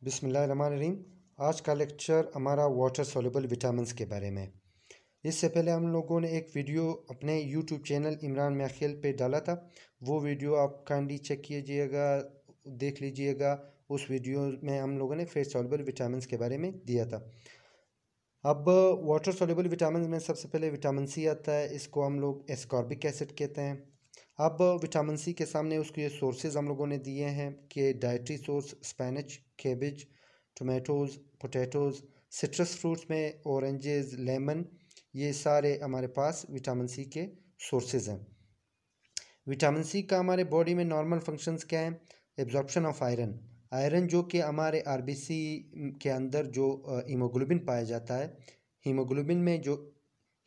बिस्मिल्लाहिर्रहमानिर्रहीम। आज का लेक्चर हमारा वाटर सॉल्युबल विटामिन्स के बारे में। इससे पहले हम लोगों ने एक वीडियो अपने यूट्यूब चैनल इमरान मैखिल पे डाला था। वो वीडियो आप काइंडली चेक कीजिएगा, देख लीजिएगा। उस वीडियो में हम लोगों ने फेट सॉल्युबल विटामिन्स के बारे में दिया था। अब वाटर सॉल्युबल विटामिन में सबसे पहले विटामिन सी आता है। इसको हम लोग एस्कॉर्बिक एसिड कहते हैं। अब विटामिन सी के सामने उसके ये सोर्सेज हम लोगों ने दिए हैं कि dietary source spinach, cabbage, tomatoes, potatoes, citrus fruits में ऑरेंजेस, लेमन, ये सारे हमारे पास विटामिन सी के सोर्सेज हैं। विटामिन सी का हमारे बॉडी में नॉर्मल फंक्शंस क्या हैं? एब्जॉर्प्शन ऑफ आयरन, आयरन जो कि हमारे आरबीसी के अंदर जो हीमोग्लोबिन पाया जाता है, हीमोग्लोबिन में जो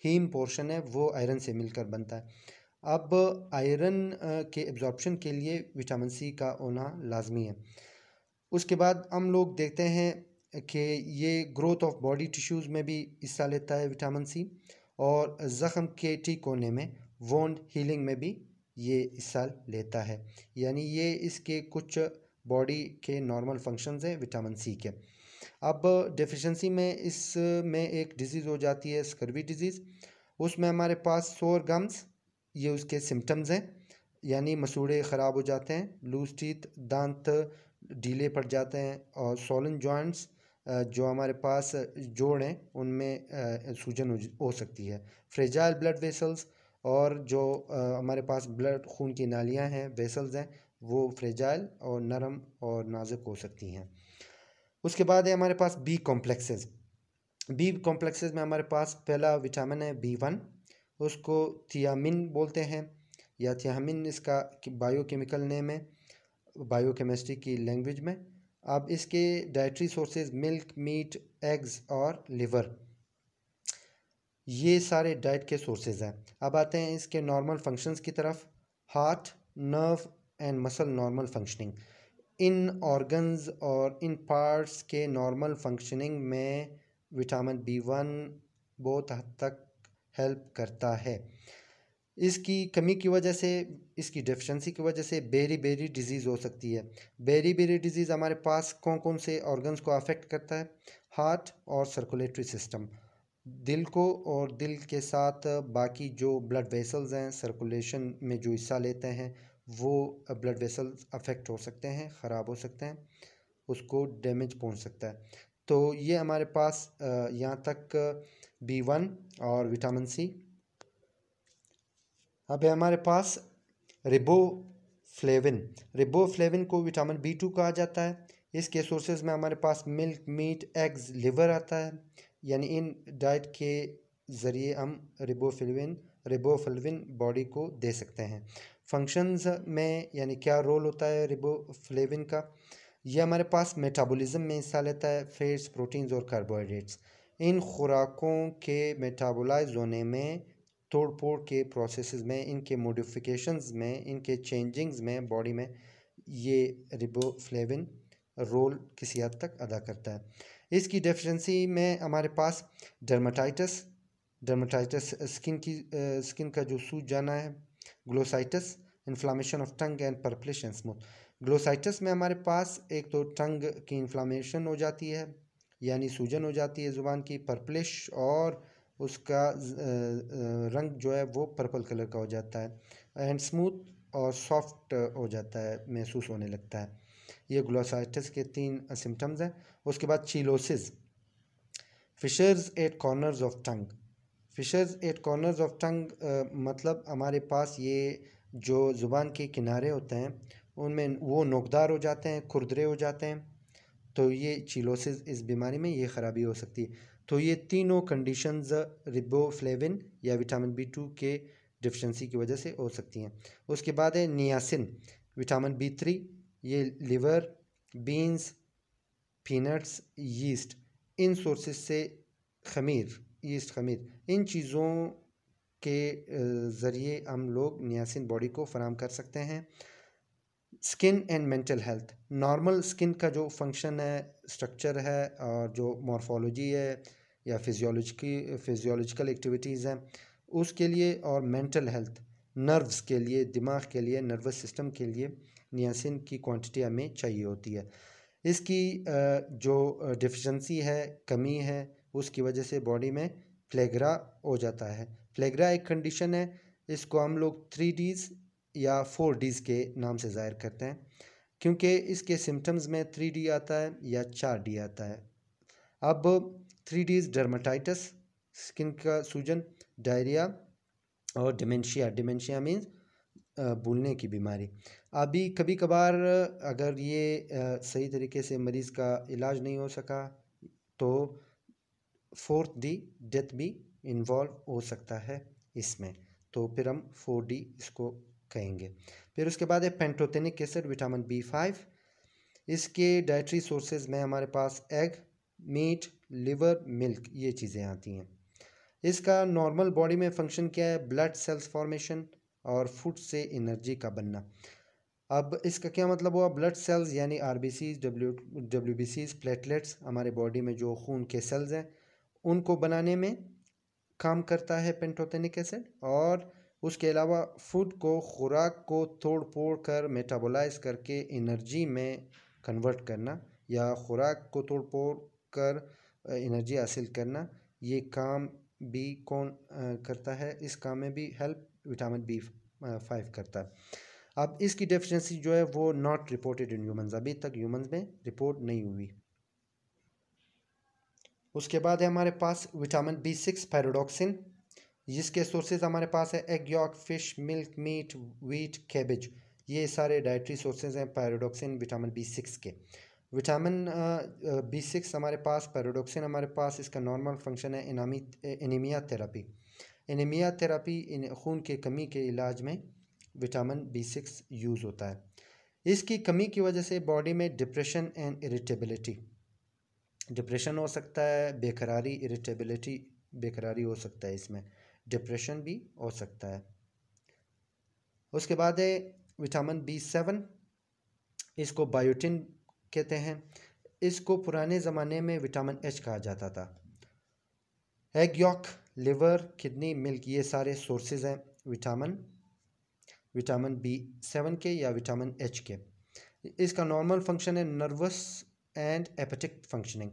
हीम पोर्शन है वो आयरन से मिलकर बनता है। अब आयरन के एब्जॉर्प्शन के लिए विटामिन सी का होना लाजमी है। उसके बाद हम लोग देखते हैं कि ये ग्रोथ ऑफ बॉडी टिश्यूज़ में भी हिस्सा लेता है विटामिन सी, और ज़ख़म के ठीक होने में, वोंड हीलिंग में भी ये हिस्सा लेता है। यानी ये इसके कुछ बॉडी के नॉर्मल फंक्शंस हैं विटामिन सी के। अब डेफिशिएंसी में इसमें एक डिजीज़ हो जाती है स्कर्वी डिजीज़। उसमें हमारे पास सोर गम्स, ये उसके सिम्टम्स हैं, यानी मसूड़े ख़राब हो जाते हैं, लूज टीथ, दांत ढीले पड़ जाते हैं, और सोलन जॉइंट्स जो हमारे पास जोड़ हैं उनमें सूजन हो सकती है। फ्रेजाइल ब्लड वेसल्स, और जो हमारे पास ब्लड खून की नालियां हैं, वेसल्स हैं, वो फ्रेजाइल और नरम और नाजुक हो सकती हैं। उसके बाद है हमारे पास बी कॉम्प्लेक्सेस। बी कॉम्प्लेक्सेस में हमारे पास पहला विटामिन है B1, उसको थियामिन बोलते हैं, या थियामिन इसका बायोकेमिकल नेम है, बायोकेमिस्ट्री की लैंग्वेज में। अब इसके dietary sources milk, meat, eggs और लिवर, ये सारे डाइट के सोर्सेज हैं। अब आते हैं इसके नॉर्मल फंक्शंस की तरफ। Heart, nerve and muscle normal functioning, in organs और इन पार्ट्स के नॉर्मल फंक्शनिंग में विटामिन B1 बहुत हद तक हेल्प करता है। इसकी कमी की वजह से, इसकी डेफिशिएंसी की वजह से बेरी डिजीज़ हो सकती है। बेरी डिजीज़ हमारे पास कौन कौन से ऑर्गन्स को अफेक्ट करता है? हार्ट और सर्कुलेटरी सिस्टम, दिल को, और दिल के साथ बाकी जो ब्लड वेसल्स हैं सर्कुलेशन में जो हिस्सा लेते हैं, वो ब्लड वेसल्स अफेक्ट हो सकते हैं, ख़राब हो सकते हैं, उसको डैमेज पहुंच सकता है। तो ये हमारे पास यहाँ तक B1 और विटामिन सी। अब है हमारे पास रिबोफ्लेविन। रिबोफ्लेविन को विटामिन B2 कहा जाता है। इसके सोर्सेज में हमारे पास मिल्क, मीट, एग्स, लिवर आता है। यानी इन डाइट के ज़रिए हम रिबोफ्लेविन बॉडी को दे सकते हैं। फंक्शंस में यानी क्या रोल होता है रिबोफ्लेविन का? यह हमारे पास मेटाबॉलिज्म में हिस्सा लेता है, फैट्स, प्रोटीन्स और कार्बोहाइड्रेट्स। इन खुराकों के मेटाबोलाइज होने में, तोड़ फोड़ के प्रोसेसेस में, इनके मॉडिफिकेशंस में, इनके चेंजिंग्स में बॉडी में, ये रिबोफ्लेविन रोल किसी हद तक अदा करता है। इसकी डेफिशिएंसी में हमारे पास डर्माटाइटिस स्किन का जो सूज जाना है, glossitis, inflammation of tongue and purplish and smooth. Glossitis में हमारे पास एक तो टंग की इन्फ्लामेशन हो जाती है, यानी सूजन हो जाती है ज़ुबान की, पर्पलिश, और उसका रंग जो है वो पर्पल कलर का हो जाता है, एंड स्मूथ और सॉफ्ट हो जाता है, महसूस होने लगता है। ये ग्लोसाइटिस के 3 सिम्टम्स हैं। उसके बाद cheilosis, fissures at corners of tongue. Fissures at corners of tongue मतलब हमारे पास ये जो ज़ुबान के किनारे होते हैं उनमें वो नोकदार हो जाते हैं, खुरदरे हो जाते हैं। तो ये चीलोसिस, इस बीमारी में ये ख़राबी हो सकती है। तो ये तीनों कंडीशंस रिबोफ्लेविन या विटामिन B2 के डिफिशिएंसी की वजह से हो सकती हैं। उसके बाद है नियासिन, विटामिन B3, ये लिवर, बीन्स, पीनट्स, यीस्ट, इन सोर्सेज से, खमीर, इन चीज़ों के ज़रिए हम लोग नियासिन बॉडी को फराहम कर सकते हैं। Skin and mental health, normal skin का जो फंक्शन है, स्ट्रक्चर है, और जो मॉर्फोलॉजी है या फिजियोलॉजिकल एक्टिविटीज़ हैं उसके लिए, और मेंटल हेल्थ, नर्व्स के लिए, दिमाग के लिए, नर्वस सिस्टम के लिए नियासिन की क्वांटिटी हमें चाहिए होती है। इसकी जो डिफिशेंसी है, कमी है, उसकी वजह से बॉडी में फ्लेग्रा हो जाता है। फ्लेग्रा एक कंडीशन है, इसको हम लोग 3Ds या 4Ds के नाम से ज़ाहिर करते हैं, क्योंकि इसके सिम्टम्स में 3D आता है या 4D आता है। अब 3Ds डर्माटाइटिस, स्किन का सूजन, डायरिया और डिमेंशिया। डिमेंशिया मीन्स भूलने की बीमारी। अभी कभी कभार अगर ये सही तरीके से मरीज़ का इलाज नहीं हो सका तो 4th डेथ भी इन्वॉल्व हो सकता है इसमें, तो फिर हम 4D इसको कहेंगे। फिर उसके बाद है पेंटोथेनिक एसिड, विटामिन B5। इसके डाइटरी सोर्सेज में हमारे पास एग, मीट, लिवर, मिल्क, ये चीज़ें आती हैं। इसका नॉर्मल बॉडी में फंक्शन क्या है? ब्लड सेल्स फॉर्मेशन और फूड से एनर्जी का बनना। अब इसका क्या मतलब हुआ? ब्लड सेल्स यानी RBCs, WBCs, प्लेटलेट्स, हमारे बॉडी में जो खून के सेल्स हैं उनको बनाने में काम करता है पेंटोथेनिक एसिड। और उसके अलावा फूड को, खुराक को तोड़ फोड़ कर मेटाबोलाइज करके एनर्जी में कन्वर्ट करना या खुराक को तोड़ फोड़ कर एनर्जी हासिल करना, ये काम भी कौन करता है? इस काम में भी हेल्प विटामिन B5 करता है। अब इसकी डेफिशिएंसी जो है वो नॉट रिपोर्टेड इन ह्यूमंस, अभी तक ह्यूमंस में रिपोर्ट नहीं हुई। उसके बाद है हमारे पास विटामिन B6 पैराडॉक्सिन, जिसके सोर्सेज हमारे पास है egg yolk, fish, milk, meat, wheat, cabbage, ये सारे डाइटरी सोर्सेज हैं पैराडॉक्सिन विटामिन B6 के। विटामिन B6 हमारे पास, पैराडॉक्सिन हमारे पास, इसका नॉर्मल फंक्शन है एनीमिया थेरेपी। एनीमिया थेरेपी खून के कमी के इलाज में विटामिन B6 यूज़ होता है। इसकी कमी की वजह से बॉडी में डिप्रेशन एंड इरिटेबिलिटी, डिप्रेशन हो सकता है, बेकरारी, इरिटेबिलिटी, बेकरारी हो सकता है, इसमें डिप्रेशन भी हो सकता है। उसके बाद है विटामिन B7, इसको बायोटिन कहते हैं। इसको पुराने ज़माने में विटामिन H कहा जाता था। Egg York, liver, kidney, milk, ये सारे सोर्सेज हैं विटामिन B7 के या विटामिन H के। इसका नॉर्मल फंक्शन है nervous and hepatic functioning.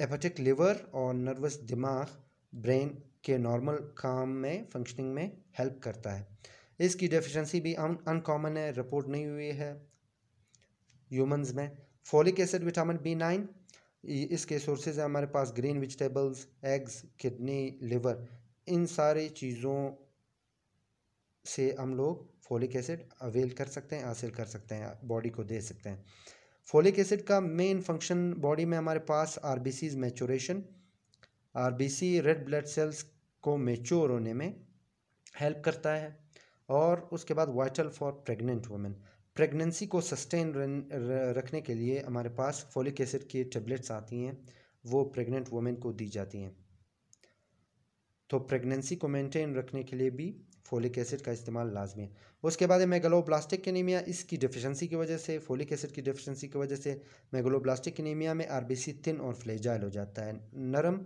Hepatic liver और नर्वस दिमाग ब्रेन के नॉर्मल काम में, फंक्शनिंग में हेल्प करता है। इसकी डेफिशिएंसी भी अनकॉमन है, रिपोर्ट नहीं हुई है ह्यूमंस में। फोलिक एसिड विटामिन B9, इसके सोर्सेज हैं हमारे पास green vegetables, eggs, kidney, liver, इन सारी चीज़ों से हम लोग फोलिक एसिड अवेल कर सकते हैं, हासिल कर सकते हैं, बॉडी को दे सकते हैं। फोलिक एसिड का मेन फंक्शन बॉडी में हमारे पास RBCs maturation, RBC red blood cells को मैच्योर होने में हेल्प करता है। और उसके बाद vital for pregnant women, pregnancy को सस्टेन रखने के लिए हमारे पास फोलिक एसिड की टेबलेट्स आती हैं, वो प्रेग्नेंट वुमेन को दी जाती हैं। तो प्रेगनेंसी को मेंटेन रखने के लिए भी फोलिक एसिड का इस्तेमाल लाजमी है। उसके बाद है मेगालोब्लास्टिक एनीमिया, इसकी डिफिशिएंसी की वजह से, फोलिक एसिड की डिफिशिएंसी की वजह से मेगालोब्लास्टिक एनीमिया में RBC थिन और फ्लेजाइल हो जाता है, नरम,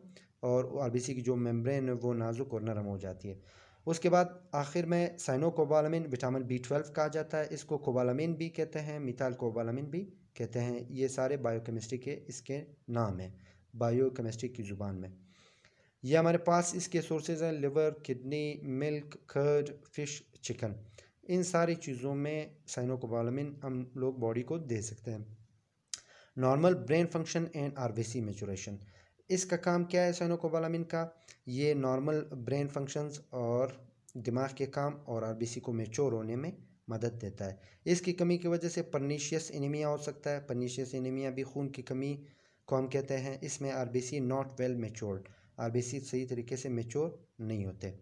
और RBC की जो मेम्ब्रेन है वो नाजुक और नरम हो जाती है। उसके बाद आखिर में साइनोकोबालामिन विटामिन B12 कहा जाता है, इसको कोबालामिन भी कहते हैं, मिथाइल कोबालामिन भी कहते हैं। ये सारे बायोकेमिस्ट्री के इसके नाम हैं, बायोकेमिस्ट्री की ज़ुबान में। ये हमारे पास इसके सोर्सेज हैं liver, kidney, milk, curd, fish, chicken, इन सारी चीज़ों में साइनोकोबालामिन हम लोग बॉडी को दे सकते हैं। Normal brain function and RBC maturation, इसका काम क्या है साइनोकोबालामिन का? ये नॉर्मल ब्रेन फंक्शंस और दिमाग के काम और RBC को मैच्योर होने में मदद देता है। इसकी कमी की वजह से पर्नीशियस एनीमिया हो सकता है। पर्नीशियस एनीमिया भी खून की कमी को हम कहते हैं। इसमें RBC not well matured, RBC सही तरीके से मैच्योर नहीं होते।